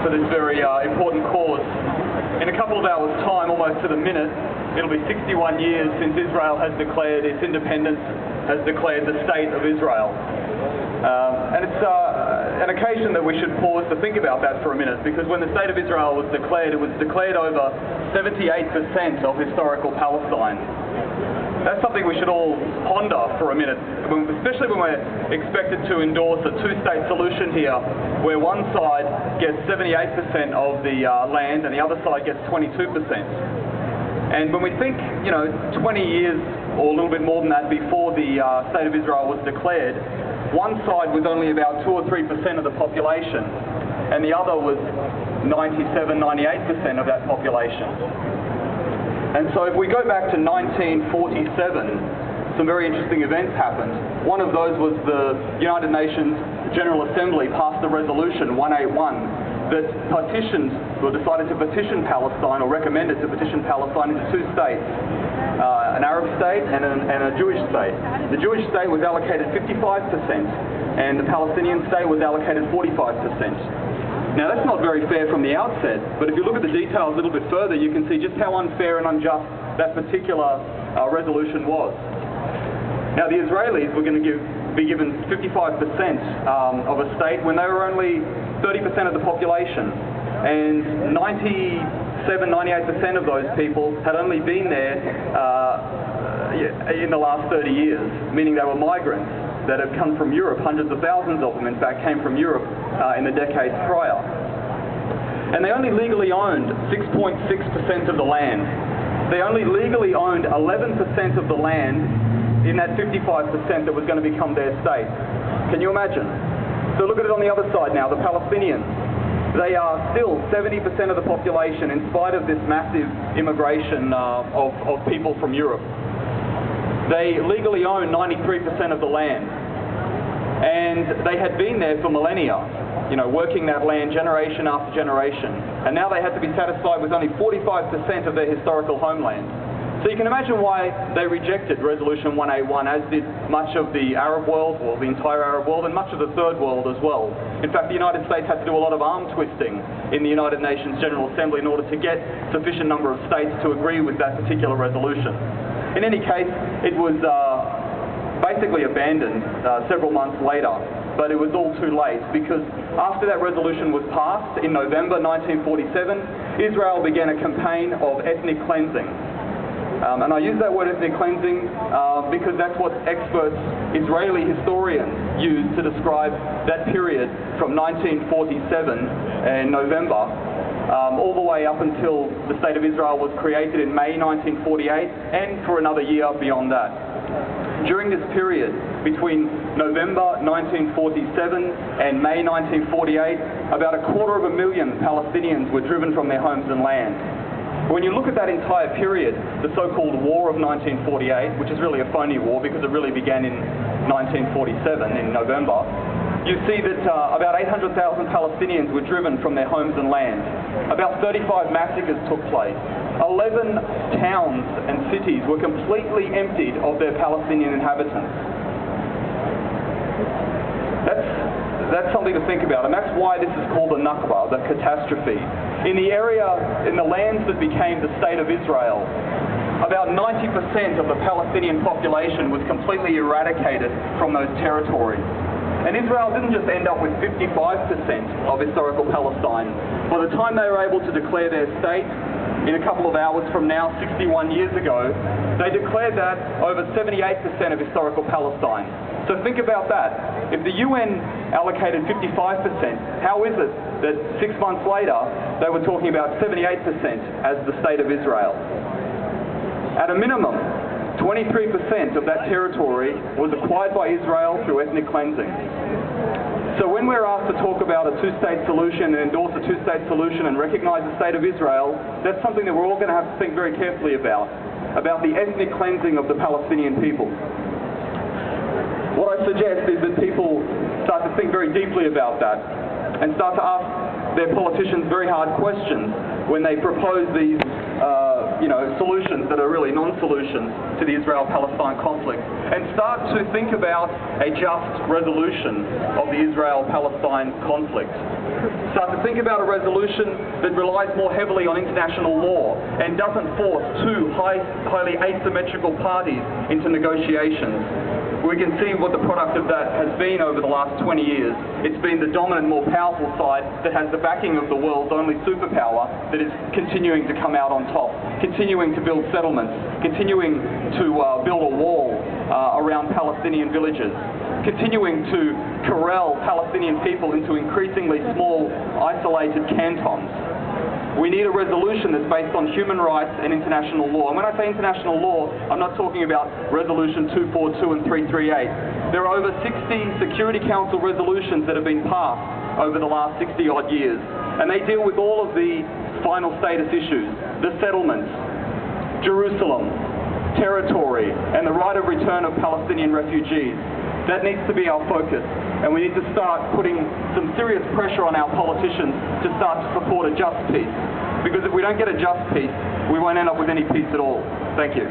for this very important cause. In a couple of hours' time, almost to the minute, it'll be 61 years since Israel has declared its independence, has declared the State of Israel. And it's an occasion that we should pause to think about that for a minute, because when the State of Israel was declared, it was declared over 78% of historical Palestine. That's something we should all ponder for a minute, especially when we're expected to endorse a two-state solution here, where one side gets 78% of the land and the other side gets 22%. And when we think, 20 years or a little bit more than that before the State of Israel was declared, one side was only about 2 or 3% of the population, and the other was 97, 98% of that population. And so if we go back to 1947, some very interesting events happened. One of those was the United Nations General Assembly passed a resolution 181 that decided to petition Palestine, or recommended to petition Palestine into two states, an Arab state and a Jewish state. The Jewish state was allocated 55% and the Palestinian state was allocated 45%. Now that's not very fair from the outset, but if you look at the details a little bit further, you can see just how unfair and unjust that particular resolution was. Now the Israelis were going to be given 55% of a state when they were only 30% of the population, and 97-98% of those people had only been there in the last 30 years, meaning they were migrants that have come from Europe. Hundreds of thousands of them, in fact, came from Europe in the decades prior. And they only legally owned 6.6% of the land. They only legally owned 11% of the land in that 55% that was going to become their state. Can you imagine? So look at it on the other side now, the Palestinians. They are still 70% of the population in spite of this massive immigration of people from Europe. They legally own 93% of the land, and they had been there for millennia, working that land generation after generation, and now they had to be satisfied with only 45% of their historical homeland. So you can imagine why they rejected Resolution 181, as did much of the Arab world, or the entire Arab world, and much of the Third World as well. In fact, the United States had to do a lot of arm twisting in the United Nations General Assembly in order to get sufficient number of states to agree with that particular resolution. In any case, it was basically abandoned several months later, but it was all too late, because after that resolution was passed in November 1947, Israel began a campaign of ethnic cleansing. And I use that word ethnic cleansing because that's what experts, Israeli historians, use to describe that period from 1947 in November all the way up until the State of Israel was created in May 1948, and for another year beyond that. During this period, between November 1947 and May 1948, about 250,000 Palestinians were driven from their homes and land. When you look at that entire period, the so-called War of 1948, which is really a phony war because it really began in 1947 in November, you see that about 800,000 Palestinians were driven from their homes and land. About 35 massacres took place. 11 towns and cities were completely emptied of their Palestinian inhabitants. That's something to think about, and that's why this is called the Nakba, the catastrophe. In the lands that became the State of Israel, about 90% of the Palestinian population was completely eradicated from those territories. And Israel didn't just end up with 55% of historical Palestine. By the time they were able to declare their state, in a couple of hours from now, 61 years ago, they declared that over 78% of historical Palestine. So think about that. If the UN allocated 55%, how is it that 6 months later they were talking about 78% as the State of Israel? At a minimum, 23% of that territory was acquired by Israel through ethnic cleansing. So when we're asked to talk about a two-state solution and endorse a two-state solution and recognize the State of Israel, that's something that we're all going to have to think very carefully about the ethnic cleansing of the Palestinian people. What I suggest is that people start to think very deeply about that and start to ask their politicians very hard questions when they propose these solutions that are really non-solutions to the Israel-Palestine conflict, and start to think about a just resolution of the Israel-Palestine conflict. Start to think think about a resolution that relies more heavily on international law and doesn't force two highly asymmetrical parties into negotiations. We can see what the product of that has been over the last 20 years. It's been the dominant, more powerful side that has the backing of the world's only superpower that is continuing to come out on top, continuing to build settlements, continuing to build a wall around Palestinian villages, continuing to corral Palestinian people into increasingly small, isolated cantons. We need a resolution that's based on human rights and international law. And when I say international law, I'm not talking about Resolution 242 and 338. There are over 60 Security Council resolutions that have been passed over the last 60-odd years. And they deal with all of the final status issues, the settlements, Jerusalem, territory, and the right of return of Palestinian refugees. That needs to be our focus. And we need to start putting some serious pressure on our politicians to start to support a just peace. Because if we don't get a just peace, we won't end up with any peace at all. Thank you.